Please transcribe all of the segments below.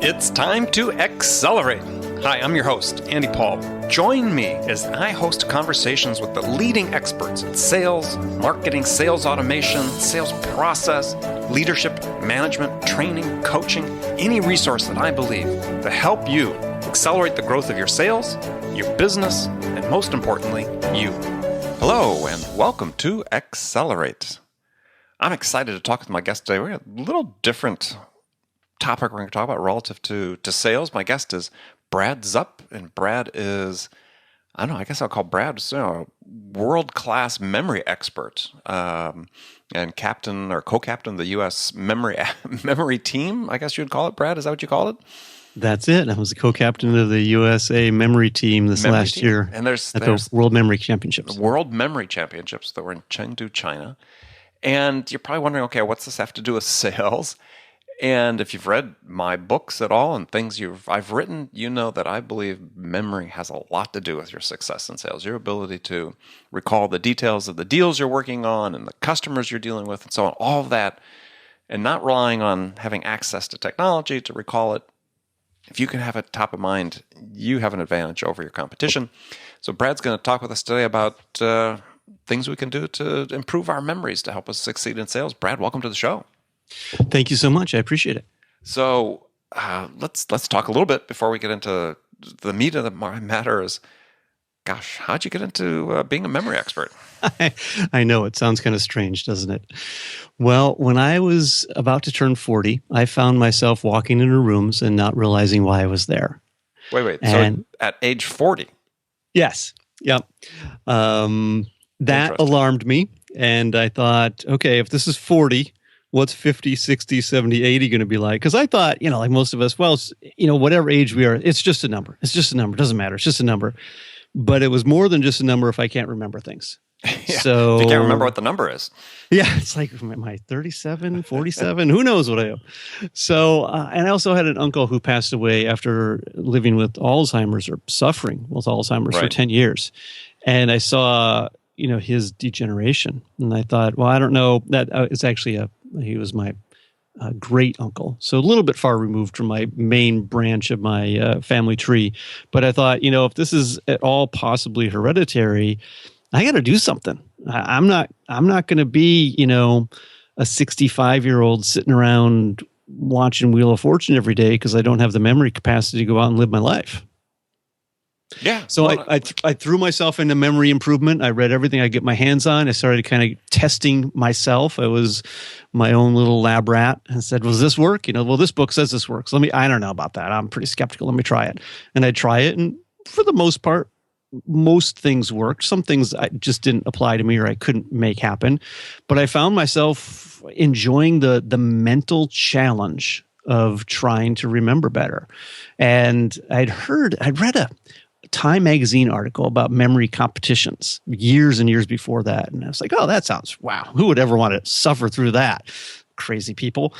It's time to accelerate. Hi, I'm your host, Andy Paul. Join me as I host conversations with the leading experts in sales, marketing, sales automation, sales process, leadership, management, training, coaching, any resource that I believe to help you accelerate the growth of your sales, your business, and most importantly, you. Hello, and welcome to Accelerate. I'm excited to talk with my guest today. We have a little different topic we're going to talk about relative to sales. My guest is Brad Zupp, and Brad is, I don't know, I guess I'll call Brad a world-class memory expert and captain or co-captain of the U.S. memory team, I guess you'd call it. Brad, is that what you call it? That's it. I was the co-captain of the U.S.A. memory team last year and there's the World Memory Championships. The World Memory Championships that were in Chengdu, China. And you're probably wondering, okay, what's this have to do with sales? And if you've read my books at all and things I've written, you know that I believe memory has a lot to do with your success in sales. Your ability to recall the details of the deals you're working on and the customers you're dealing with and so on, all of that, and not relying on having access to technology to recall it. If you can have it top of mind, you have an advantage over your competition. So Brad's going to talk with us today about things we can do to improve our memories to help us succeed in sales. Brad, welcome to the show. Thank you so much. I appreciate it. So let's talk a little bit before we get into the meat of the matter. Is, gosh, how'd you get into being a memory expert? I know it sounds kind of strange, doesn't it? Well, when I was about to turn 40, I found myself walking into rooms and not realizing why I was there. Wait. So at age 40? Yes. Yep. That alarmed me. And I thought, okay, if this is 40, what's 50, 60, 70, 80 going to be like? Because I thought, like most of us, well, whatever age we are, it's just a number. It's just a number. It doesn't matter. It's just a number. But it was more than just a number if I can't remember things. Yeah, so if you can't remember what the number is. Yeah, it's like, am I 37, 47? Who knows what I am? So, and I also had an uncle who passed away after living with Alzheimer's or suffering with Alzheimer's for 10 years. And I saw, his degeneration. And I thought, well, I don't know. That it's actually he was my great uncle. So a little bit far removed from my main branch of my family tree. But I thought, if this is at all possibly hereditary, I got to do something. I'm not going to be, a 65-year-old sitting around watching Wheel of Fortune every day because I don't have the memory capacity to go out and live my life. Yeah. So I threw myself into memory improvement. I read everything I get my hands on. I started kind of testing myself. I was my own little lab rat and said, "Does this work?" Well, this book says this works. I don't know about that. I'm pretty skeptical. Let me try it. And I try it, and for the most part, most things worked. Some things I just didn't apply to me or I couldn't make happen. But I found myself enjoying the mental challenge of trying to remember better. And I'd read a Time magazine article about memory competitions years and years before that. And I was like, oh, that sounds, wow, who would ever want to suffer through that? Crazy people.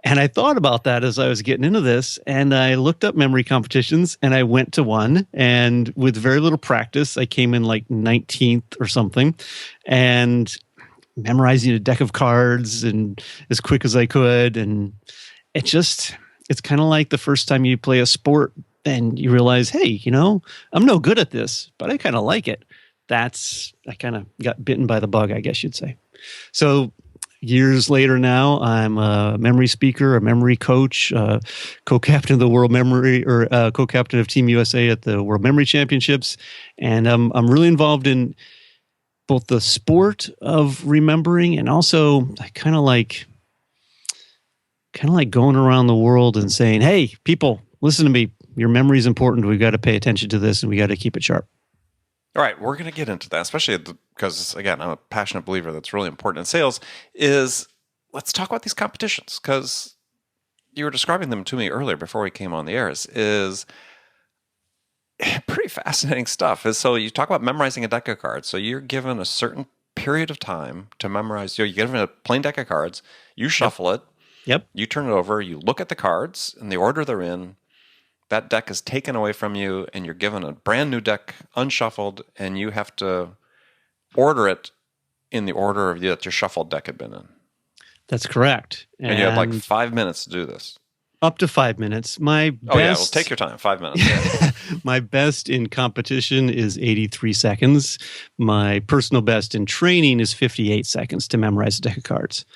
And I thought about that as I was getting into this, and I looked up memory competitions and I went to one, and with very little practice, I came in like 19th or something, and memorizing a deck of cards and as quick as I could. And it's kind of like the first time you play a sport and you realize, hey, I'm no good at this, but I kind of like it. I kind of got bitten by the bug, I guess you'd say. So years later now, I'm a memory speaker, a memory coach, co-captain of the World Memory, or co-captain of Team U.S.A. at the World Memory Championships. And I'm really involved in both the sport of remembering and also I kind of like going around the world and saying, hey, people, listen to me. Your memory is important. We've got to pay attention to this, and we got to keep it sharp. All right, we're going to get into that, especially because, again, I'm a passionate believer that's really important in sales, let's talk about these competitions, because you were describing them to me earlier before we came on the air, is pretty fascinating stuff. So you talk about memorizing a deck of cards. So you're given a certain period of time to memorize. You're given a plain deck of cards. You shuffle it. Yep. You turn it over. You look at the cards in the order they're in. That deck is taken away from you, and you're given a brand new deck, unshuffled, and you have to order it in the order that your shuffled deck had been in. That's correct. And you have like 5 minutes to do this. Up to 5 minutes. My best, Oh, yeah. Well, take your time. 5 minutes. Yeah. my best in competition is 83 seconds. My personal best in training is 58 seconds to memorize a deck of cards.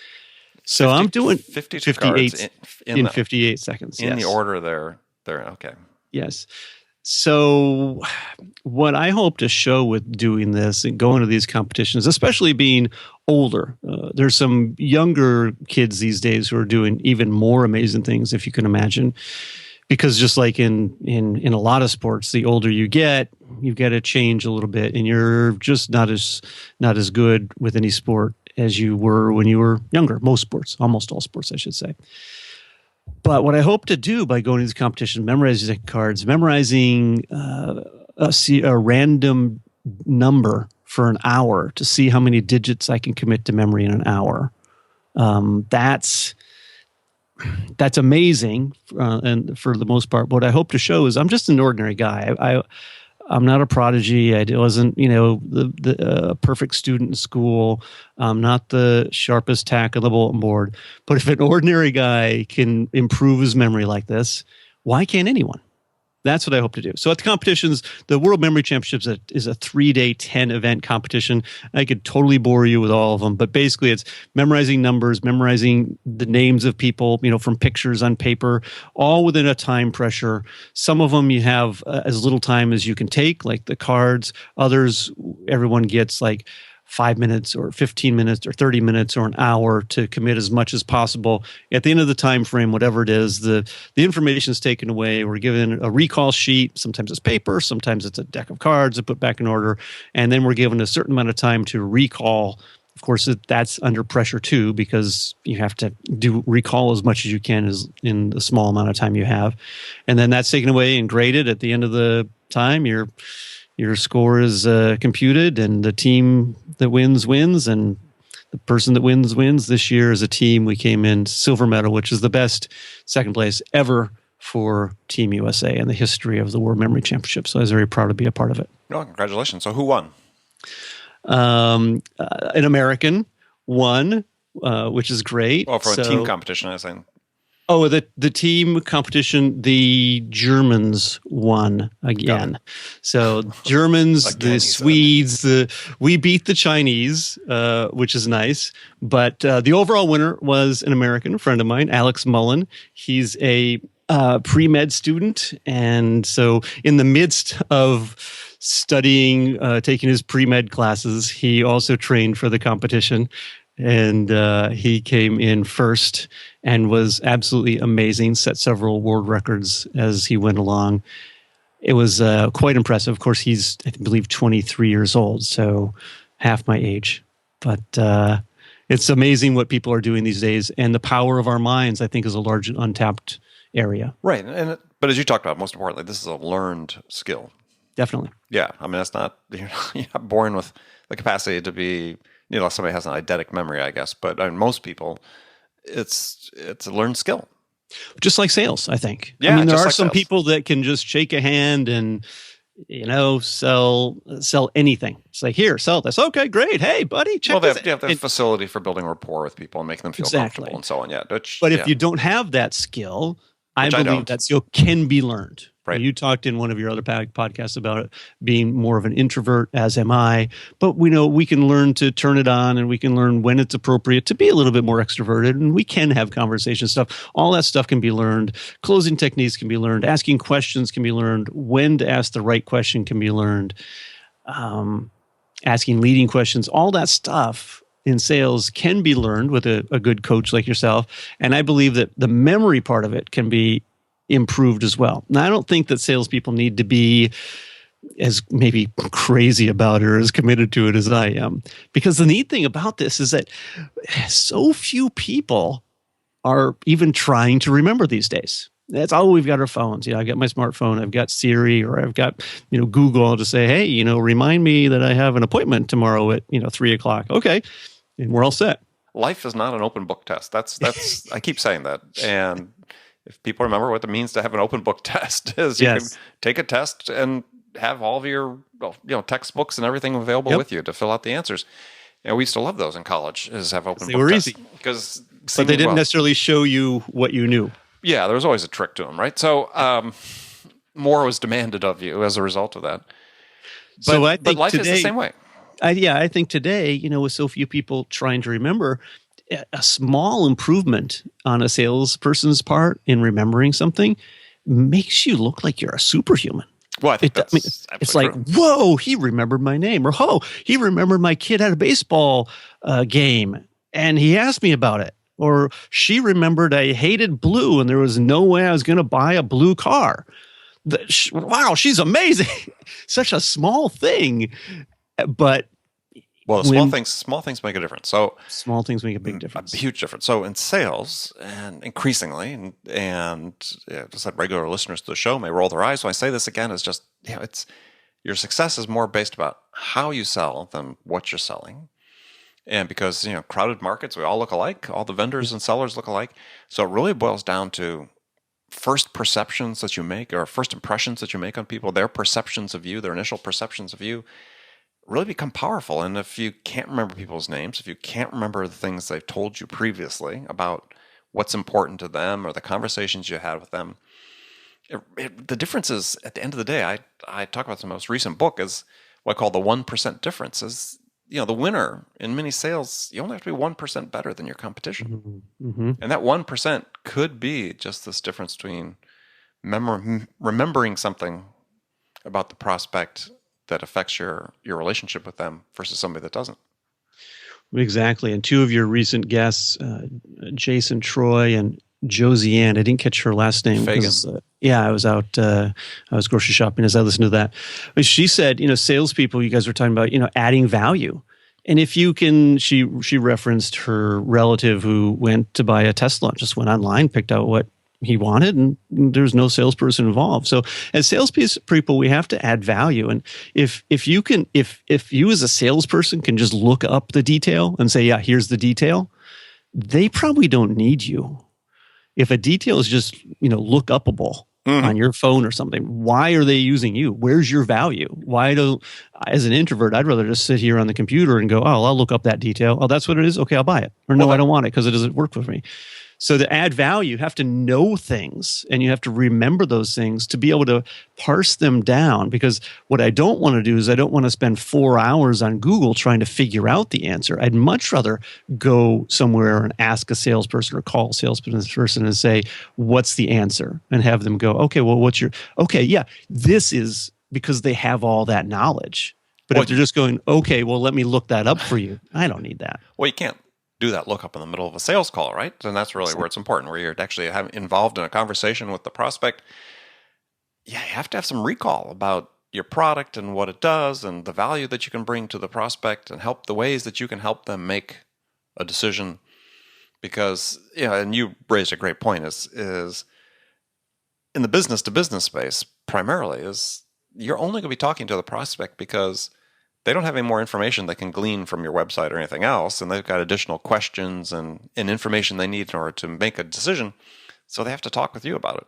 So 50, I'm doing 52 58 cards in 58 seconds. in the Yes. order they're okay. Yes. So, what I hope to show with doing this and going to these competitions, especially being older, there's some younger kids these days who are doing even more amazing things, if you can imagine. Because just like in a lot of sports, the older you get, you've got to change a little bit, and you're just not as good with any sport as you were when you were younger. Most sports, almost all sports, I should say. But what I hope to do by going to these competitions, memorizing cards, memorizing a random number for an hour to see how many digits I can commit to memory in an hour. That's amazing, and for the most part, what I hope to show is I'm just an ordinary guy. I'm not a prodigy. I wasn't, the perfect student in school. I'm not the sharpest tack on the bulletin board. But if an ordinary guy can improve his memory like this, why can't anyone? That's what I hope to do. So at the competitions, the World Memory Championships is a 3-day, 10-event competition. I could totally bore you with all of them, but basically it's memorizing numbers, memorizing the names of people, from pictures on paper, all within a time pressure. Some of them you have as little time as you can take, like the cards. Others, everyone gets like 5 minutes or 15 minutes or 30 minutes or an hour to commit as much as possible. At the end of the time frame, whatever it is, the information is taken away. We're given a recall sheet. Sometimes it's paper, sometimes it's a deck of cards to put back in order. And then we're given a certain amount of time to recall. Of course, that's under pressure too, because you have to recall as much as you can as in the small amount of time you have. And then that's taken away and graded at the end of the time. Your score is computed, and the team that wins, and the person that wins. This year as a team, we came in silver medal, which is the best second place ever for Team USA in the history of the World Memory Championship. So I was very proud to be a part of it. Oh, congratulations. So who won? An American won, which is great. Oh, for a team competition, I was saying. Oh, the team competition, the Germans won again. So Germans, Again, the Swedes, we beat the Chinese, which is nice. But the overall winner was an American friend of mine, Alex Mullen. He's a pre-med student. And so in the midst of studying, taking his pre-med classes, he also trained for the competition. And he came in first and was absolutely amazing, set several world records as he went along. It was quite impressive. Of course, he's, I believe, 23 years old, so half my age. But it's amazing what people are doing these days. And the power of our minds, I think, is a large untapped area. Right. But as you talked about, most importantly, this is a learned skill. Definitely. Yeah. I mean, that's not, you're not born with the capacity to be, somebody has an eidetic memory, I guess. But most people, it's a learned skill. Just like sales, I think. Yeah, I mean, there are some people that can just shake a hand and, sell anything. It's like, here, sell this. Okay, great. Hey, buddy, check this out. They have the facility for building rapport with people and making them feel comfortable and so on. Yeah. But if you don't have that skill, I believe that skill can be learned. Right. You talked in one of your other podcasts about it being more of an introvert, as am I. But we can learn to turn it on, and we can learn when it's appropriate to be a little bit more extroverted, and we can have conversation stuff. All that stuff can be learned. Closing techniques can be learned. Asking questions can be learned. When to ask the right question can be learned. Asking leading questions, all that stuff in sales can be learned with a good coach like yourself. And I believe that the memory part of it can be improved as well. Now, I don't think that salespeople need to be as maybe crazy about it or as committed to it as I am. Because the neat thing about this is that so few people are even trying to remember these days. That's all we've got our phones. I've got my smartphone, I've got Siri, or I've got, Google to say, hey, remind me that I have an appointment tomorrow at, 3:00. Okay. And we're all set. Life is not an open book test. That's I keep saying that. And if people remember what it means to have an open book test is you can take a test and have all of your textbooks and everything available with you to fill out the answers. And we used to love those in college, is have open book tests. They were easy. But they didn't necessarily show you what you knew. Yeah, there was always a trick to them, right? So more was demanded of you as a result of that. So I But think life is the today, same way. I think today, with so few people trying to remember, a small improvement on a salesperson's part in remembering something makes you look like you're a superhuman. Well, I think that's It's absolutely like, true. whoa, he remembered my name, or oh, he remembered my kid at a baseball game, and he asked me about it, or she remembered I hated blue, and there was no way I was going to buy a blue car. Wow, she's amazing. Such a small thing, but Well, the small things make a difference. So small things make a big difference. a huge difference. So in sales, and increasingly, and just that regular listeners to the show may roll their eyes when I say this again, is just it's your success is more based about how you sell than what you're selling. And because crowded markets, we all look alike. All the vendors and sellers look alike. So it really boils down to first perceptions that you make, or first impressions that you make on people, their perceptions of you, their initial perceptions of you, really become powerful. And if you can't remember people's names, if you can't remember the things they've told you previously about what's important to them or the conversations you had with them, the difference is, at the end of the day, I talk about the most recent book is what I call the 1% difference. Is the winner in many sales, you only have to be 1% better than your competition. Mm-hmm. And that 1% could be just this difference between remembering something about the prospect that affects your relationship with them versus somebody that doesn't. Exactly. And two of your recent guests, Jason Troy and Josie Ann, I didn't catch her last name. Fagan. I was out, I was grocery shopping as I listened to that. But she said, salespeople, you guys were talking about, adding value. And if you can, she referenced her relative who went to buy a Tesla, just went online, picked out what he wanted, and there's no salesperson involved. So as salespeople, we have to add value. And if you as a salesperson can just look up the detail and say, yeah, here's the detail, they probably don't need you. If a detail is just, look upable on your phone or something, why are they using you? Where's your value? As an introvert, I'd rather just sit here on the computer and go, oh, I'll look up that detail. Oh, that's what it is? Okay, I'll buy it. Or no, I don't want it because it doesn't work with me. So to add value, you have to know things and you have to remember those things to be able to parse them down. Because what I don't want to do is I don't want to spend 4 hours on Google trying to figure out the answer. I'd much rather go somewhere and ask a salesperson or call a salesperson and say, what's the answer? And have them go, okay, well, this is because they have all that knowledge. But if they're just going, okay, well, let me look that up for you, I don't need that. Well, you can't do that lookup in the middle of a sales call, right? And that's really where it's important, where you're actually involved in a conversation with the prospect. Yeah, you have to have some recall about your product and what it does and the value that you can bring to the prospect and the ways that you can help them make a decision. Because, and you raised a great point, is in the business to business space, primarily, is you're only going to be talking to the prospect because they don't have any more information they can glean from your website or anything else, and they've got additional questions and information they need in order to make a decision, so they have to talk with you about it.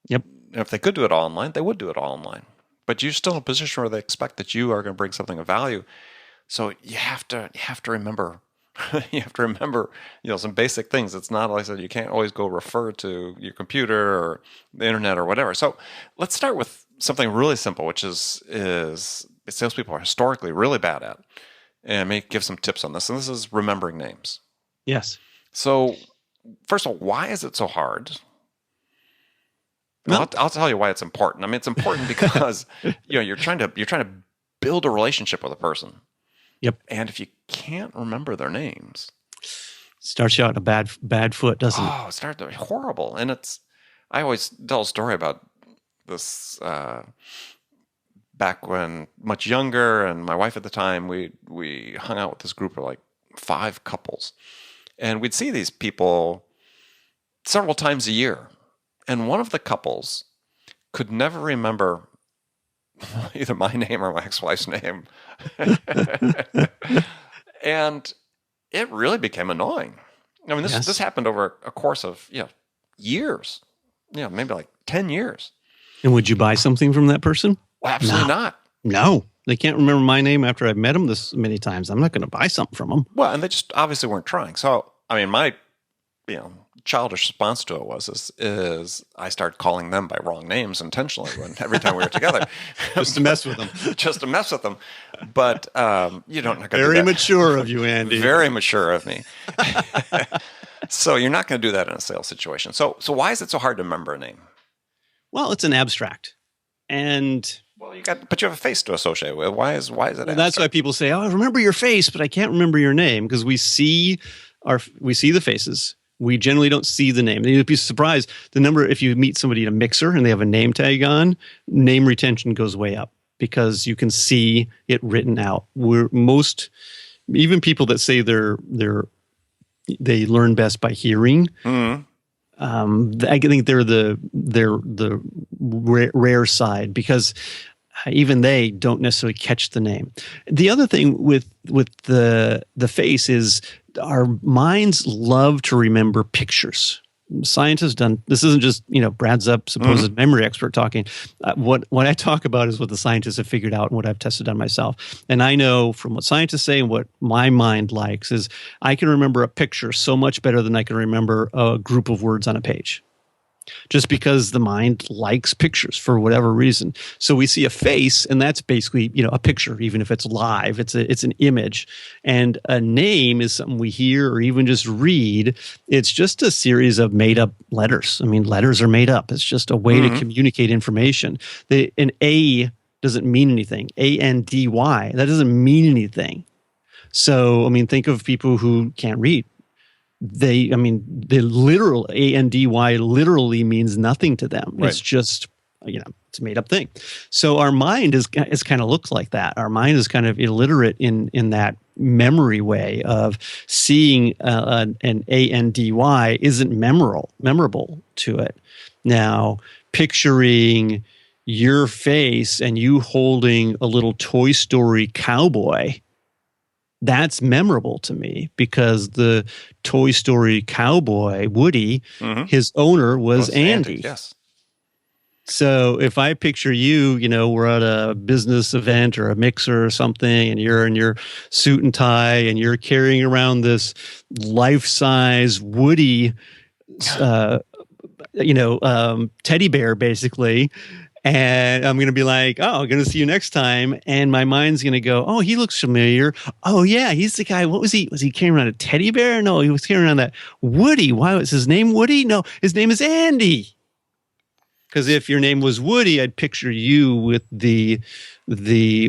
Yep. And if they could do it all online, they would do it all online. But you're still in a position where they expect that you are going to bring something of value. So you have to remember, some basic things. It's not, like I said, you can't always go refer to your computer or the internet or whatever. So let's start with something really simple, which is salespeople are historically really bad at. And I may give some tips on this. And this is remembering names. Yes. So first of all, why is it so hard? Well, I'll tell you why it's important. I mean, it's important because you're trying to build a relationship with a person. Yep. And if you can't remember their names, starts you out in a bad foot, doesn't it? Oh, it's horrible. And I always tell a story about this back when much younger, and my wife at the time, we hung out with this group of like 5 couples, and we'd see these people several times a year. And one of the couples could never remember either my name or my ex-wife's name. And it really became annoying. I mean, this happened over a course of years, maybe like 10 years. And would you buy something from that person? Well, absolutely not. No, they can't remember my name after I've met them this many times. I'm not going to buy something from them. Well, and they just obviously weren't trying. So, I mean, my childish response to it is I started calling them by wrong names intentionally every time we were together. Just to mess with them. Just to mess with them. But you don't do Very that. mature of you, Andy. Very mature of me. So you're not going to do that in a sales situation. So why is it so hard to remember a name? Well, it's an abstract. And well, you have a face to associate with. Why is it abstract? That's why people say, "Oh, I remember your face, but I can't remember your name," because we see the faces. We generally don't see the name. You'd be surprised the number if you meet somebody at a mixer and they have a name tag on, name retention goes way up because you can see it written out. Even people that say they learn best by hearing. Mm-hmm. I think they're the rare side because even they don't necessarily catch the name. The other thing with the face is our minds love to remember pictures. Scientists done this isn't just Brad Zupp, supposed memory expert, talking. What I talk about is what the scientists have figured out and what I've tested on myself. And I know from what scientists say and what my mind likes is I can remember a picture so much better than I can remember a group of words on a page. Just because the mind likes pictures for whatever reason. So we see a face, and that's basically a picture, even if it's live. It's an image, and a name is something we hear or even just read. It's just a series of made up letters. I mean, letters are made up. It's just a way to communicate information. An A doesn't mean anything. Andy, that doesn't mean anything. So I mean, think of people who can't read. The literal Andy literally means nothing to them. Right. It's just, it's a made up thing. So our mind is kind of looks like that. Our mind is kind of illiterate in that memory way of seeing an Andy isn't memorable to it. Now, picturing your face and you holding a little Toy Story cowboy, that's memorable to me because the Toy Story cowboy, Woody, his owner was Andy. Yes. So if I picture you, we're at a business event or a mixer or something, and you're in your suit and tie and you're carrying around this life-size Woody, teddy bear, basically. And I'm going to be like, oh, I'm going to see you next time. And my mind's going to go, oh, he looks familiar. Oh, yeah, he's the guy. What was he? Was he carrying around a teddy bear? No, he was carrying around that Woody. Why was his name Woody? No, his name is Andy. Because if your name was Woody, I'd picture you with the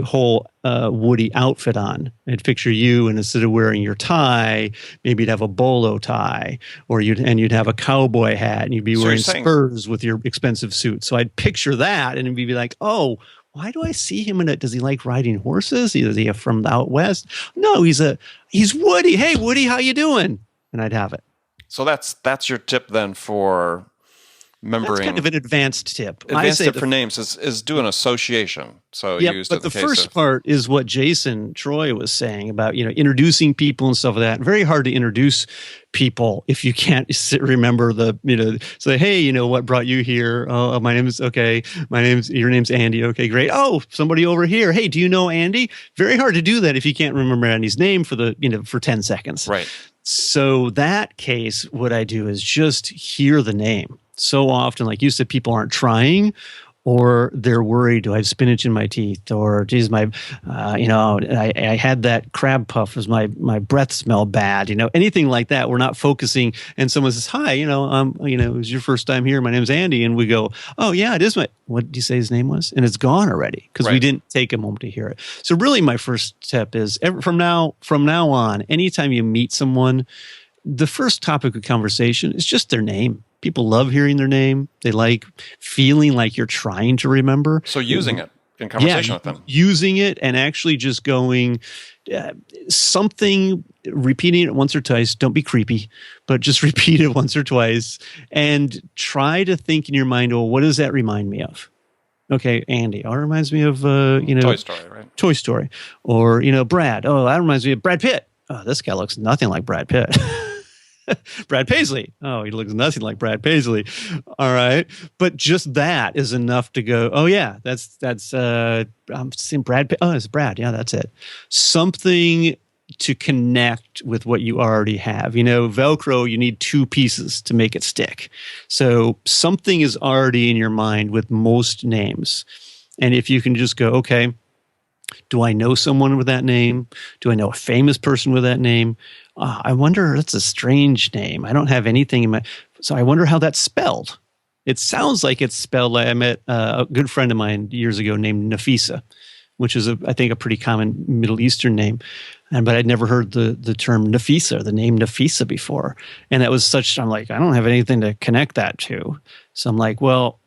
whole Woody outfit on. I'd picture you, and instead of wearing your tie, maybe you'd have a bolo tie, or you'd have a cowboy hat, and you'd be wearing spurs with your expensive suit. So I'd picture that, and it'd be like, oh, why do I see him in it? Does he like riding horses? Is he from the out west? No, he's Woody. Hey, Woody, how you doing? And I'd have it. So that's your tip then for remembering. That's kind of an advanced tip. Advanced tip for names is do an association. So but the first part is what Jason Troy was saying about introducing people and stuff like that. Very hard to introduce people if you can't remember say, hey, what brought you here? Oh, your name's Andy. Okay, great. Oh, somebody over here. Hey, do you know Andy? Very hard to do that if you can't remember Andy's name for 10 seconds. Right. So that case, what I do is just hear the name. So often, like you said, people aren't trying, or they're worried. Do I have spinach in my teeth? Or, geez, I had that crab puff. Does my breath smell bad? Anything like that. We're not focusing. And someone says, "Hi, it was your first time here. My name's Andy." And we go, "Oh yeah, it is my." What did you say his name was? And it's gone already because we didn't take a moment to hear it. So really, my first tip is from now on, anytime you meet someone, the first topic of conversation is just their name. People love hearing their name. They like feeling like you're trying to remember. So using it in conversation with them. Using it and actually just going something, repeating it once or twice. Don't be creepy, but just repeat it once or twice and try to think in your mind, oh, what does that remind me of? Okay, Andy. Oh, it reminds me of, Toy Story, right? Toy Story. Or, Brad. Oh, that reminds me of Brad Pitt. Oh, this guy looks nothing like Brad Pitt. Brad Paisley. Oh, he looks nothing like Brad Paisley. All right. But just that is enough to go, oh yeah, that's I'm seeing Brad. Oh, it's Brad. Yeah, that's it. Something to connect with what you already have. Velcro, you need two pieces to make it stick. So something is already in your mind with most names. And if you can just go, okay, do I know someone with that name? Do I know a famous person with that name? I wonder, that's a strange name. I don't have anything in my, so I wonder how that's spelled. It sounds like it's spelled like I met a good friend of mine years ago named Nafisa, which is, I think, a pretty common Middle Eastern name. But I'd never heard the term Nafisa, the name Nafisa before. And that was such, I'm like, I don't have anything to connect that to. So I'm like, well,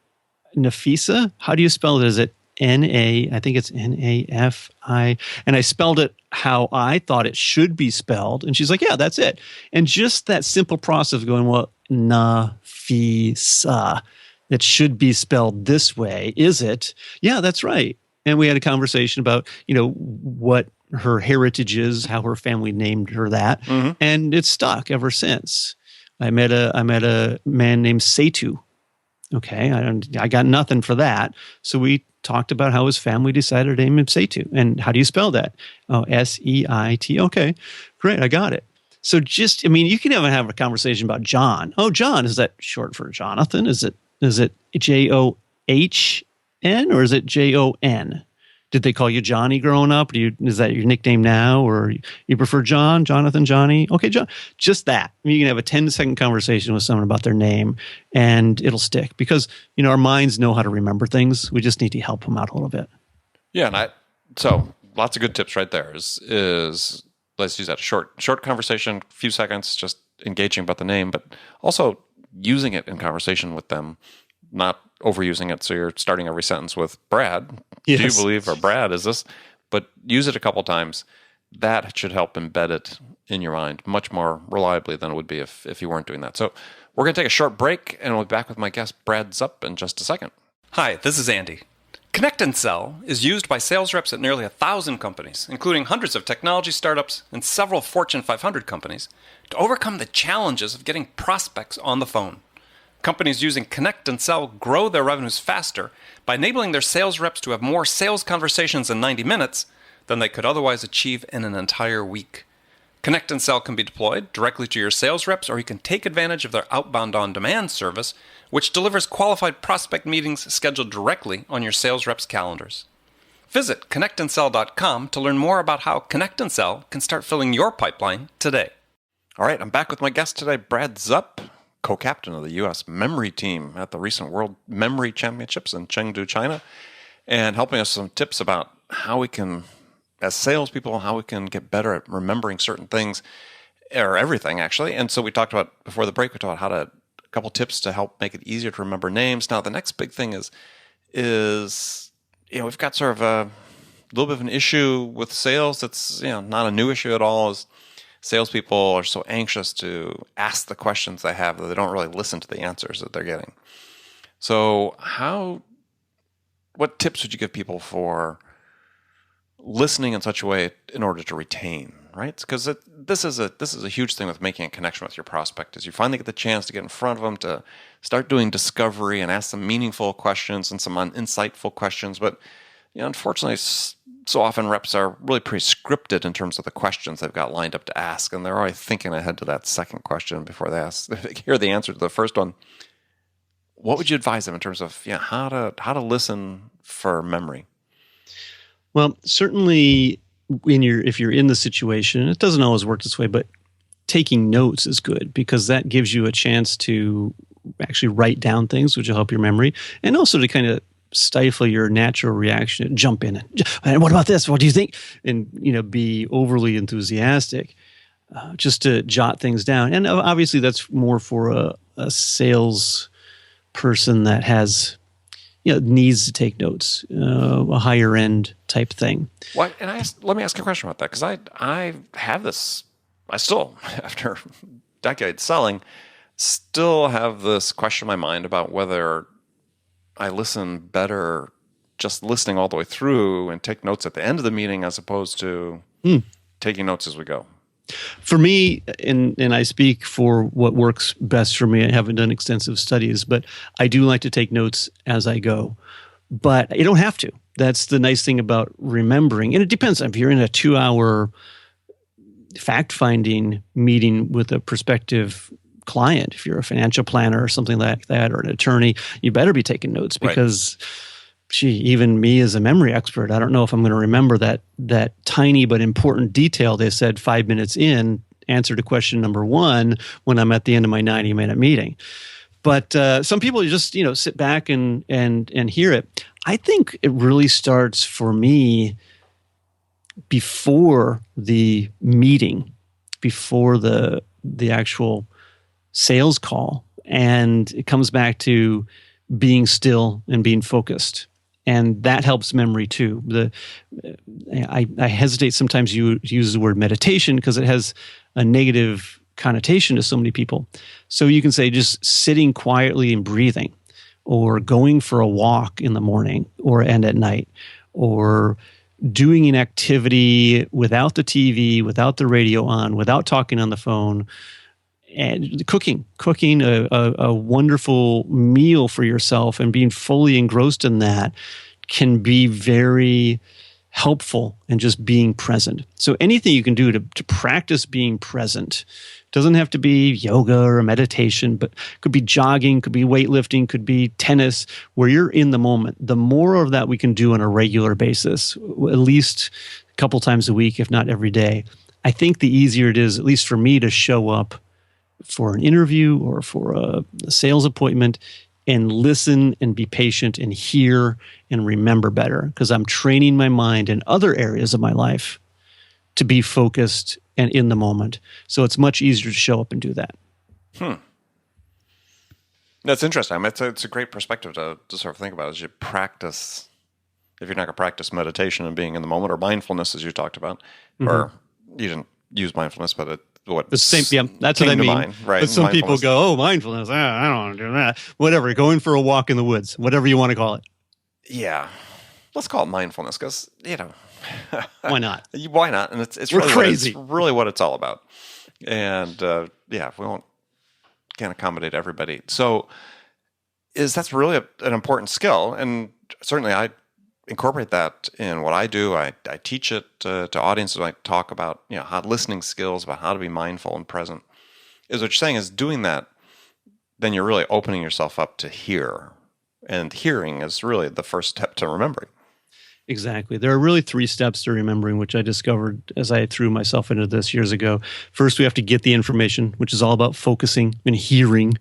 Nafisa, how do you spell it? Is it I think it's Nafi. And I spelled it how I thought it should be spelled. And she's like, yeah, that's it. And just that simple process of going, well, Nafisa, it should be spelled this way. Is it? Yeah, that's right. And we had a conversation about, what her heritage is, how her family named her that. Mm-hmm. And it's stuck ever since. I met a man named Setu. Okay, I got nothing for that. So we talked about how his family decided to name him Setu. And how do you spell that? Oh, Seit. Okay, great, I got it. So you can even have a conversation about John. Oh, John, is that short for Jonathan? Is it John or is it Jon? Did they call you Johnny growing up? Is that your nickname now? Or you prefer John, Jonathan, Johnny? Okay, John. Just that. You can have a 10-second conversation with someone about their name, and it'll stick. Because, our minds know how to remember things. We just need to help them out a little bit. Yeah, so lots of good tips right there. Is let's use that short conversation, few seconds, just engaging about the name, but also using it in conversation with them, not overusing it. So you're starting every sentence with Brad. Yes. Do you believe, or Brad, is this? But use it a couple times. That should help embed it in your mind much more reliably than it would be if you weren't doing that. So we're going to take a short break, and we'll be back with my guest, Brad Zupp, in just a second. Hi, this is Andy. Connect and Sell is used by sales reps at nearly 1,000 companies, including hundreds of technology startups and several Fortune 500 companies, to overcome the challenges of getting prospects on the phone. Companies using Connect and Sell grow their revenues faster by enabling their sales reps to have more sales conversations in 90 minutes than they could otherwise achieve in an entire week. Connect and Sell can be deployed directly to your sales reps, or you can take advantage of their outbound on-demand service, which delivers qualified prospect meetings scheduled directly on your sales reps' calendars. Visit connectandsell.com to learn more about how Connect and Sell can start filling your pipeline today. All right, I'm back with my guest today, Brad Zupp, co-captain of the U.S. memory team at the recent World Memory Championships in Chengdu, China, and helping us some tips about how we can, as salespeople, how we can get better at remembering certain things, or everything, actually. And so we talked about, before the break, a couple tips to help make it easier to remember names. Now, the next big thing is we've got sort of a little bit of an issue with sales that's, not a new issue at all, is salespeople are so anxious to ask the questions they have that they don't really listen to the answers that they're getting. So what tips would you give people for listening in such a way in order to retain, right? Because this is a huge thing with making a connection with your prospect, is you finally get the chance to get in front of them, to start doing discovery and ask some meaningful questions and some insightful questions. But unfortunately, so often reps are really pretty scripted in terms of the questions they've got lined up to ask, and they're already thinking ahead to that second question before they hear the answer to the first one. What would you advise them in terms of how to listen for memory? Well, certainly if you're in the situation, it doesn't always work this way, but taking notes is good, because that gives you a chance to actually write down things, which will help your memory, and also to kind of stifle your natural reaction and jump in and what about this? What do you think? And be overly enthusiastic, just to jot things down. And obviously, that's more for a sales person that has needs to take notes, a higher end type thing. What? And let me ask a question about that, because I have this. I still, after decades selling, still have this question in my mind about whether I listen better just listening all the way through and take notes at the end of the meeting, as opposed to taking notes as we go. For me, and I speak for what works best for me, I haven't done extensive studies, but I do like to take notes as I go. But you don't have to. That's the nice thing about remembering. And it depends. If you're in a 2-hour fact-finding meeting with a prospective client, if you're a financial planner or something like that, or an attorney, you better be taking notes because, even me as a memory expert, I don't know if I'm going to remember that tiny but important detail they said 5 minutes in, answer to question number 1 when I'm at the end of my 90-minute meeting. But some people just sit back and hear it. I think it really starts for me before the meeting, before the actual sales call, and it comes back to being still and being focused, and that helps memory too. I hesitate sometimes to use the word meditation because it has a negative connotation to so many people. So you can say just sitting quietly and breathing, or going for a walk in the morning and at night, or doing an activity without the TV, without the radio on, without talking on the phone, and cooking a wonderful meal for yourself and being fully engrossed in that can be very helpful in just being present. So anything you can do to practice being present, doesn't have to be yoga or meditation, but could be jogging, could be weightlifting, could be tennis, where you're in the moment. The more of that we can do on a regular basis, at least a couple times a week, if not every day, I think the easier it is, at least for me, to show up for an interview or for a sales appointment and listen and be patient and hear and remember better, because I'm training my mind in other areas of my life to be focused and in the moment. So it's much easier to show up and do that. That's interesting. I mean, it's a great perspective to sort of think about as you practice. If you're not going to practice meditation and being in the moment, or mindfulness, as you talked about, or you didn't use mindfulness, but the same, that's what I mean. Mind, right? But some people go, "Oh, mindfulness! I don't want to do that." Whatever, going for a walk in the woods, whatever you want to call it. Yeah, let's call it mindfulness, because why not? Why not? And it's We're really crazy. It's really what it's all about. And we can't accommodate everybody. So that's really an important skill, and certainly I incorporate that in what I do. I teach it to audiences. I talk about how listening skills, about how to be mindful and present. Is what you're saying is doing that, then you're really opening yourself up to hear, and hearing is really the first step to remembering. Exactly. There are really 3 steps to remembering, which I discovered as I threw myself into this years ago. First, we have to get the information, which is all about focusing and hearing,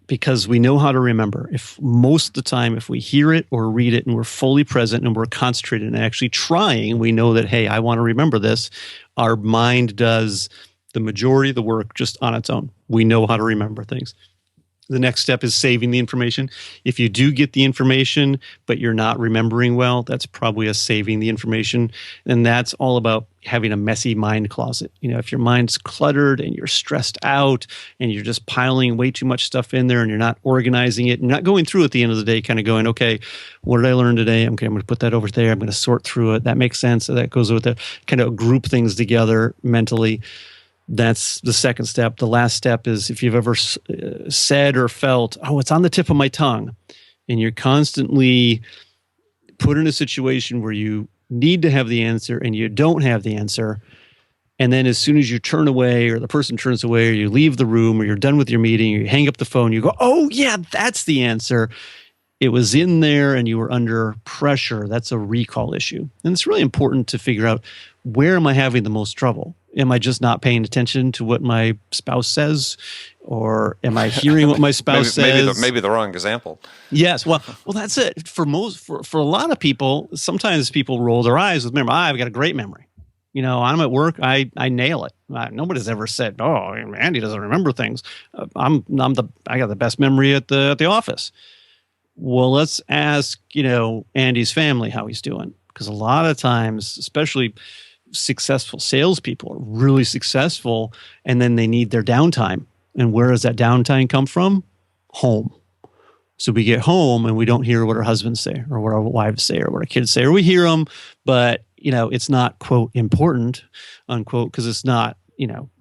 because we know how to remember. If most of the time, if we hear it or read it and we're fully present and we're concentrated and actually trying, we know that, hey, I want to remember this. Our mind does the majority of the work just on its own. We know how to remember things. The next step is saving the information. If you do get the information, but you're not remembering well, that's probably a saving the information. And that's all about having a messy mind closet. If your mind's cluttered and you're stressed out and you're just piling way too much stuff in there and you're not organizing it and not going through at the end of the day, kind of going, okay, what did I learn today? I'm going to put that over there. I'm going to sort through it. That makes sense. So that goes with it. Kind of group things together mentally. That's the second step. The last step is if you've ever said or felt, oh, it's on the tip of my tongue, and you're constantly put in a situation where you need to have the answer and you don't have the answer. And then as soon as you turn away, or the person turns away, or you leave the room, or you're done with your meeting, or you hang up the phone, you go, oh, yeah, that's the answer. It was in there and you were under pressure. That's a recall issue. And it's really important to figure out, where am I having the most trouble? Am I just not paying attention to what my spouse says? Or am I hearing what my spouse says? Maybe the wrong example. Yes. Well, that's it. For a lot of people, sometimes people roll their eyes with memory. I've got a great memory. I'm at work. I nail it. Nobody's ever said, "Oh, Andy doesn't remember things." I got the best memory at the office. Well, let's ask, Andy's family how he's doing. Because a lot of times, especially successful salespeople, are really successful, and then they need their downtime. And where does that downtime come from? Home. So we get home and we don't hear what our husbands say, or what our wives say, or what our kids say, or we hear them, but it's not, quote, important, unquote, because it's not,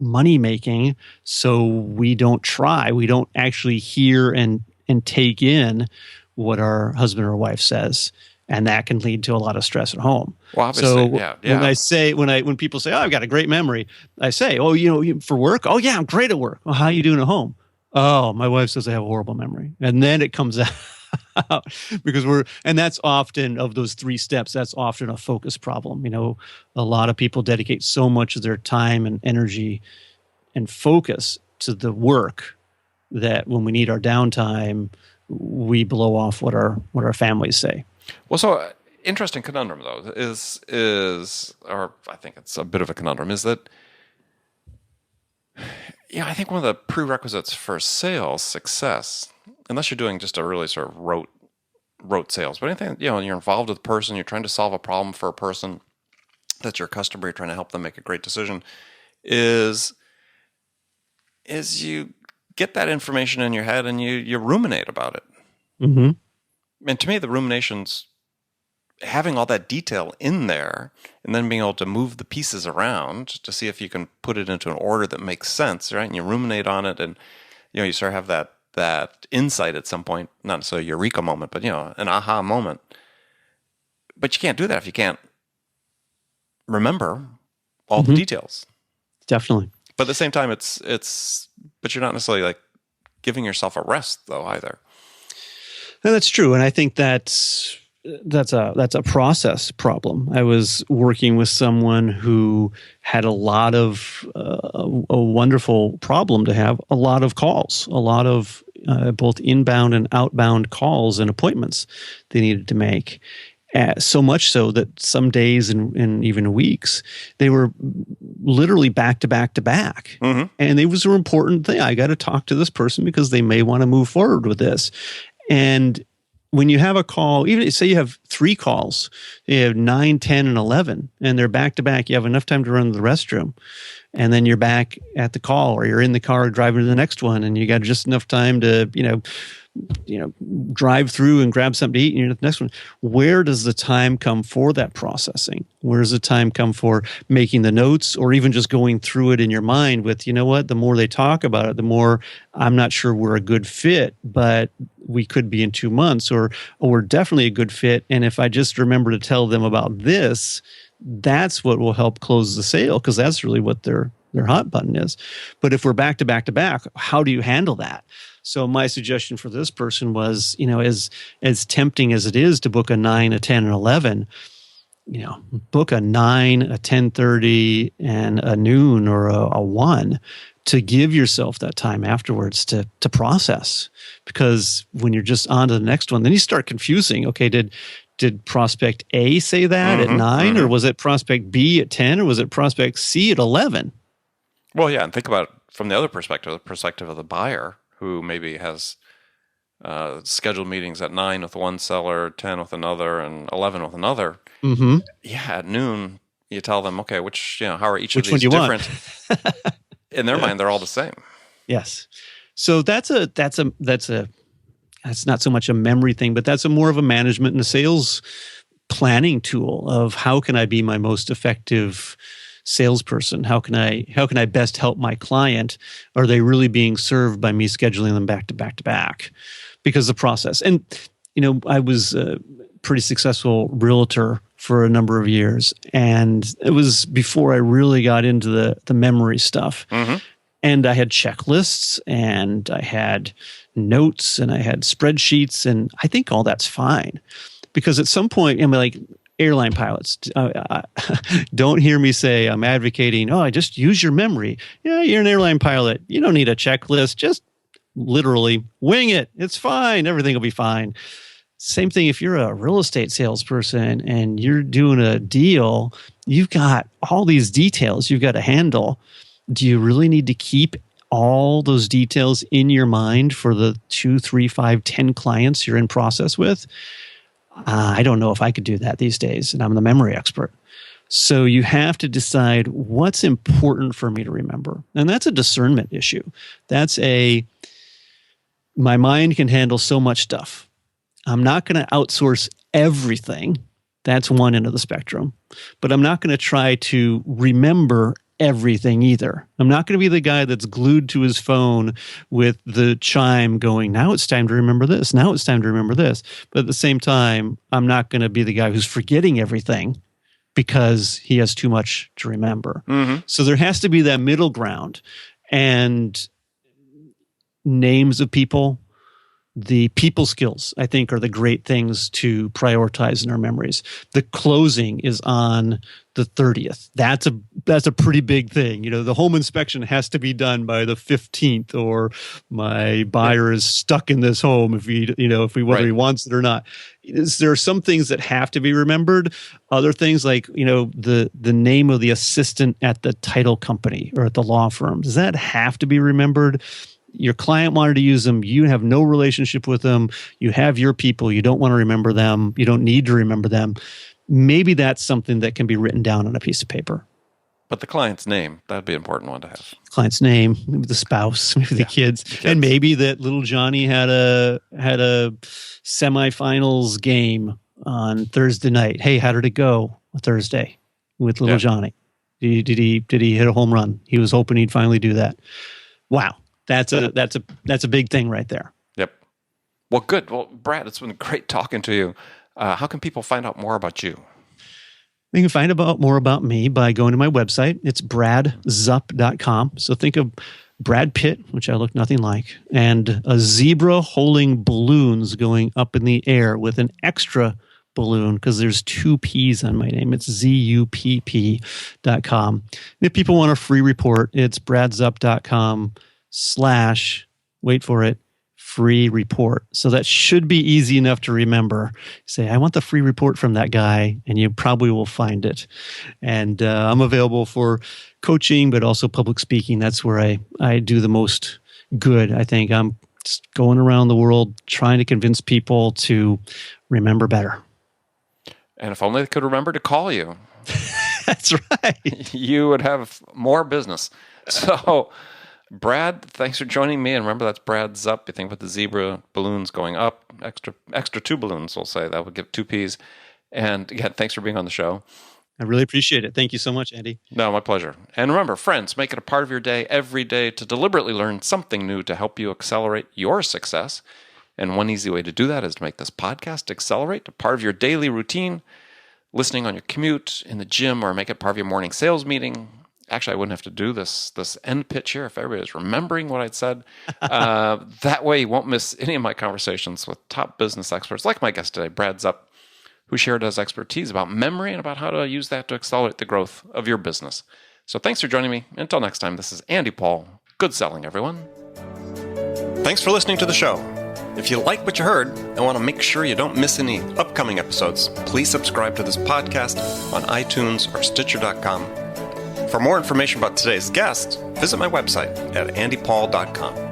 money making. So we don't try. We don't actually hear and take in what our husband or wife says. And that can lead to a lot of stress at home. Well, obviously, when people say, "Oh, I've got a great memory," I say, "Oh, for work? Oh, yeah, I'm great at work. Well, how are you doing at home?" "Oh, my wife says I have a horrible memory." And then it comes out because and that's often, of those 3 steps, that's often a focus problem. A lot of people dedicate so much of their time and energy and focus to the work that when we need our downtime, we blow off what our families say. Well, so interesting conundrum though is, or I think it's a bit of a conundrum, is that, I think one of the prerequisites for sales success, unless you're doing just a really sort of rote sales, but anything, you're involved with a person, you're trying to solve a problem for a person that's your customer, you're trying to help them make a great decision, is you get that information in your head and you ruminate about it. Mm-hmm. And to me, the rumination's having all that detail in there and then being able to move the pieces around to see if you can put it into an order that makes sense, right? And you ruminate on it, and you sort of have that insight at some point, not necessarily a eureka moment, but an aha moment. But you can't do that if you can't remember all the details. Definitely. But at the same time, but you're not necessarily like giving yourself a rest though either. And that's true. And I think that's a process problem. I was working with someone who had a lot of a wonderful problem to have, a lot of calls, a lot of both inbound and outbound calls and appointments they needed to make. So much so that some days and even weeks, they were literally back to back to back. Mm-hmm. And it was an important thing. I got to talk to this person because they may want to move forward with this. And when you have a call, even say you have 3 calls, you have 9, 10, and 11, and they're back to back, you have enough time to run to the restroom. And then you're back at the call, or you're in the car driving to the next one, and you got just enough time to, drive through and grab something to eat, and you're at the next one. Where does the time come for that processing? Where does the time come for making the notes, or even just going through it in your mind with, the more they talk about it, the more I'm not sure we're a good fit, but we could be in 2 months, or we're definitely a good fit. And if I just remember to tell them about this, that's what will help close the sale, because that's really what their hot button is. But if we're back to back to back, how do you handle that? So my suggestion for this person was, as tempting as it is to book a 9, a 10, and 11, book a 9, a 10:30, and a noon or a 1 to give yourself that time afterwards to process. Because when you're just on to the next one, then you start confusing. Okay, did prospect A say that at 9, or was it prospect B at 10, or was it prospect C at 11? Well, yeah, and think about it from the other perspective, the perspective of the buyer, who maybe has scheduled meetings at 9 with one seller, 10 with another, and 11 with another. Mm-hmm. Yeah, at noon, you tell them, okay, how are each of these different? In their mind, they're all the same. Yes. So that's not so much a memory thing, but that's more of a management and a sales planning tool of how can I be my most effective salesperson? How can I best help my client? Are they really being served by me scheduling them back to back to back? Because the process, and I was a pretty successful realtor for a number of years, and it was before I really got into the memory stuff. Mm-hmm. And I had checklists, and I had notes, and I had spreadsheets, and I think all that's fine, because at some point, like airline pilots, don't hear me say I'm advocating, I just use your memory. Yeah, you're an airline pilot. You don't need a checklist. Just literally wing it. It's fine. Everything will be fine. Same thing if you're a real estate salesperson and you're doing a deal, you've got all these details you've got to handle. Do you really need to keep all those details in your mind for the 2, 3, 5, 10 clients you're in process with? I don't know if I could do that these days, and I'm the memory expert. So you have to decide what's important for me to remember. And that's a discernment issue. My mind can handle so much stuff. I'm not going to outsource everything. That's one end of the spectrum. But I'm not going to try to remember everything either. I'm not going to be the guy that's glued to his phone with the chime going, now it's time to remember this. Now it's time to remember this. But at the same time, I'm not going to be the guy who's forgetting everything because he has too much to remember. Mm-hmm. So there has to be that middle ground. And names of people, the people skills, I think, are the great things to prioritize in our memories. The closing is on the 30th. That's a pretty big thing. The home inspection has to be done by the 15th, or my buyer is stuck in this home whether he wants it or not. There are some things that have to be remembered. Other things like, the name of the assistant at the title company or at the law firm. Does that have to be remembered? Your client wanted to use them. You have no relationship with them. You have your people. You don't want to remember them. You don't need to remember them. Maybe that's something that can be written down on a piece of paper. But the client's name, that'd be an important one to have. Client's name, maybe the spouse, maybe the kids. And maybe that little Johnny had a semifinals game on Thursday night. Hey, how did it go Thursday with little Johnny? Did he hit a home run? He was hoping he'd finally do that. Wow. That's a big thing right there. Yep. Well, good. Well, Brad, it's been great talking to you. How can people find out more about you? You can find out more about me by going to my website. It's bradzupp.com. So think of Brad Pitt, which I look nothing like, and a zebra holding balloons going up in the air with an extra balloon, because there's 2 P's on my name. It's zupp.com. If people want a free report, it's bradzupp.com/ wait for it, free report. So that should be easy enough to remember. Say, I want the free report from that guy, and you probably will find it. And I'm available for coaching, but also public speaking. That's where I do the most good. I think I'm just going around the world trying to convince people to remember better. And if only they could remember to call you. That's right. You would have more business. So, Brad, thanks for joining me. And remember, that's Brad Zupp. You think about the zebra balloons going up, extra 2 balloons, we'll say. That would give 2 Ps. And again, thanks for being on the show. I really appreciate it. Thank you so much, Andy. No, my pleasure. And remember, friends, make it a part of your day every day to deliberately learn something new to help you accelerate your success. And one easy way to do that is to make this podcast Accelerate a part of your daily routine, listening on your commute, in the gym, or make it part of your morning sales meeting. Actually, I wouldn't have to do this end pitch here if everybody was remembering what I'd said. That way you won't miss any of my conversations with top business experts, like my guest today, Brad Zupp, who shared his expertise about memory and about how to use that to accelerate the growth of your business. So thanks for joining me. Until next time, this is Andy Paul. Good selling, everyone. Thanks for listening to the show. If you like what you heard and want to make sure you don't miss any upcoming episodes, please subscribe to this podcast on iTunes or Stitcher.com. For more information about today's guest, visit my website at andypaul.com.